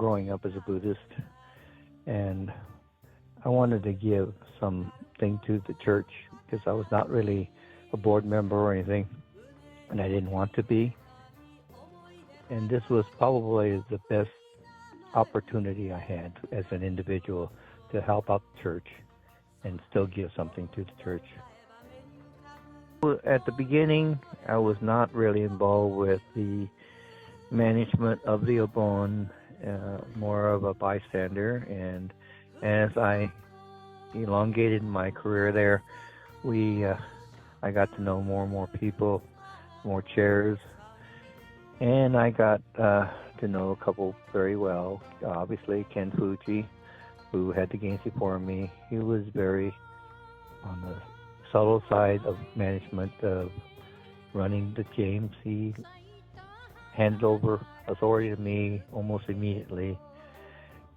growing up as a Buddhist, and I wanted to give something to the church because I was not really a board member or anything, and I didn't want to be. And this was probably the best opportunity I had as an individual to help out the church and still give something to the church. At the beginning, I was not really involved with the management of the SJObon, more of a bystander, and as I elongated my career there, I got to know more and more people, more chairs, and I got to know a couple very well. Obviously, Ken Fuji, who had the games before me, he was very on the subtle side of management of running the games. He handed over authority to me almost immediately,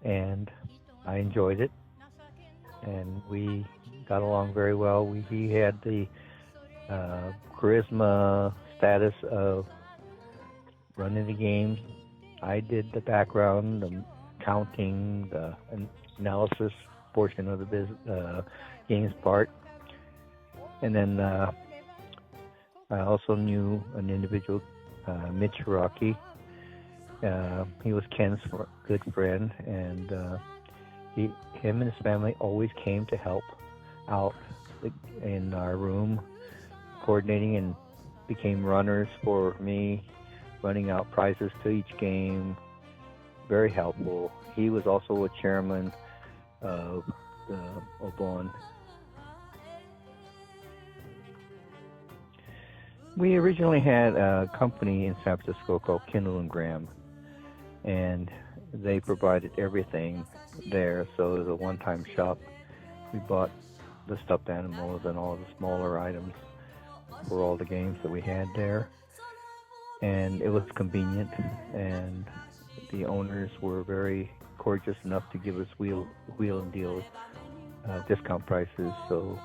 and I enjoyed it, and we got along very well. He had the charisma status of running the games. I did the background, the counting, the analysis portion of the games part. And then I also knew an individual, Mitch Rocky. He was Ken's good friend, and him and his family always came to help out in our room, coordinating, and became runners for me, running out prizes to each game. Very helpful. He was also a chairman of the SJObon. We originally had a company in San Francisco called Kindle and Graham, and they provided everything there, so it was a one-time shop. We bought the stuffed animals and all the smaller items for all the games that we had there, and it was convenient, and the owners were very courteous enough to give us wheel and deal discount prices, so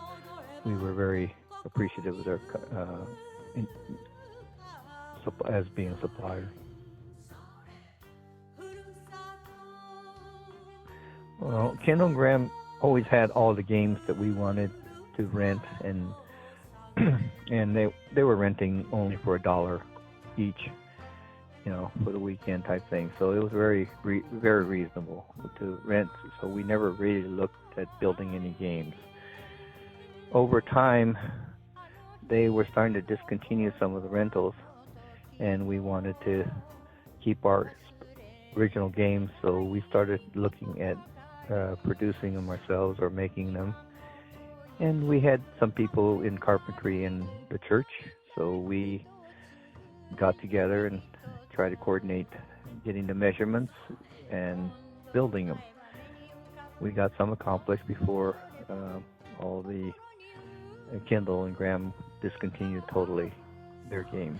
we were very appreciative of their as being a supplier. Well, Kendall and Graham always had all the games that we wanted to rent, and and they were renting only for $1 each, for the weekend type thing. So it was very reasonable to rent. So we never really looked at building any games. Over time, they were starting to discontinue some of the rentals, and we wanted to keep our original games, so we started looking at producing them ourselves or making them. And we had some people in carpentry in the church, so we got together and tried to coordinate getting the measurements and building them. We got some accomplished before all the Kindle and Graham discontinued totally their games.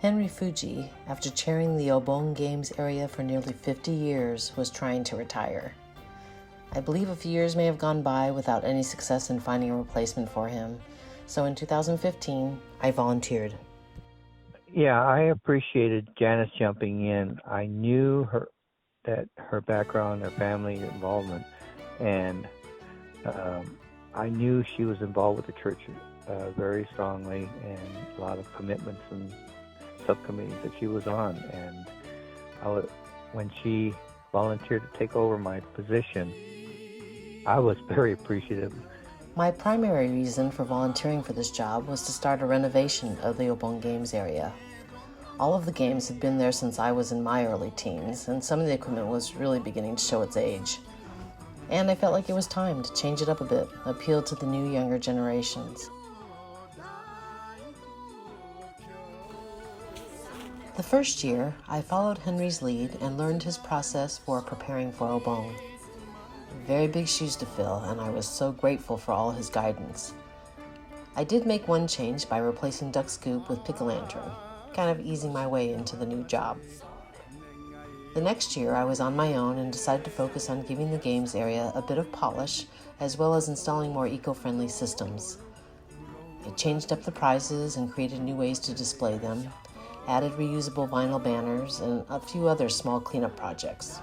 Henry Fuji, after chairing the SJObon Games area for nearly 50 years, was trying to retire. I believe a few years may have gone by without any success in finding a replacement for him, so in 2015, I volunteered. Yeah, I appreciated Janice jumping in. I knew her background, her family involvement, and I knew she was involved with the church very strongly, and a lot of commitments and subcommittees that she was on. And when she volunteered to take over my position, I was very appreciative. My primary reason for volunteering for this job was to start a renovation of the SJObon Games area. All of the games had been there since I was in my early teens, and some of the equipment was really beginning to show its age. And I felt like it was time to change it up a bit, appeal to the new younger generations. The first year, I followed Henry's lead and learned his process for preparing for SJObon. Very big shoes to fill, and I was so grateful for all his guidance. I did make one change by replacing Duck's Coop with Pick-a-Lantern, kind of easing my way into the new job. The next year, I was on my own and decided to focus on giving the games area a bit of polish, as well as installing more eco-friendly systems. I changed up the prizes and created new ways to display them, added reusable vinyl banners, and a few other small cleanup projects.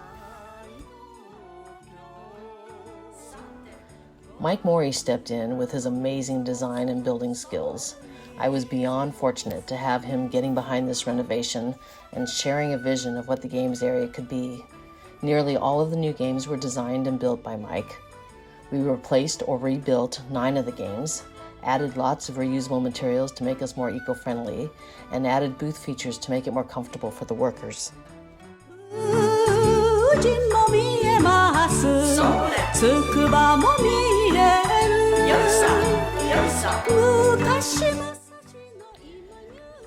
Mike Morey stepped in with his amazing design and building skills. I was beyond fortunate to have him getting behind this renovation and sharing a vision of what the games area could be. Nearly all of the new games were designed and built by Mike. We replaced or rebuilt 9 of the games, added lots of reusable materials to make us more eco-friendly, and added booth features to make it more comfortable for the workers.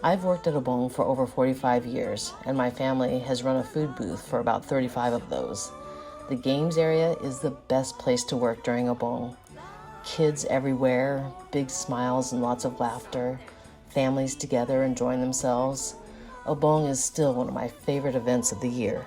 I've worked at SJObon for over 45 years, and my family has run a food booth for about 35 of those. The games area is the best place to work during SJObon. Kids everywhere, big smiles and lots of laughter, families together enjoying themselves. SJObon is still one of my favorite events of the year.